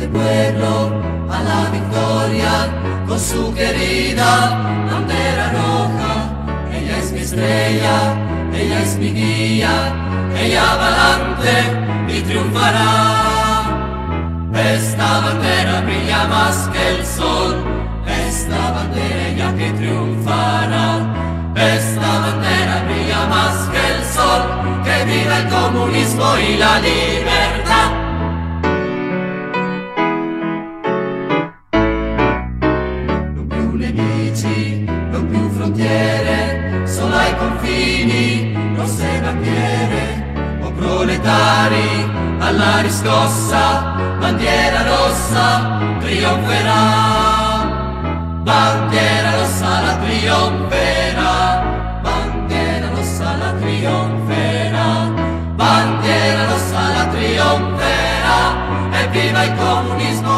este pueblo a la victoria con su querida bandera roja. Ella es mi estrella, ella es mi guía, ella va adelante y triunfará. Esta bandera brilla más que el sol, esta bandera ella que triunfará. Esta bandera brilla más que el sol, que viva el comunismo y la libertad. Non più nemici, non più frontiere, solo ai confini rosse bandiere. O proletari alla riscossa, bandiera rossa trionferà. Bandiera rossa la trionferà, bandiera rossa la trionferà, bandiera rossa la trionferà, e viva il comunismo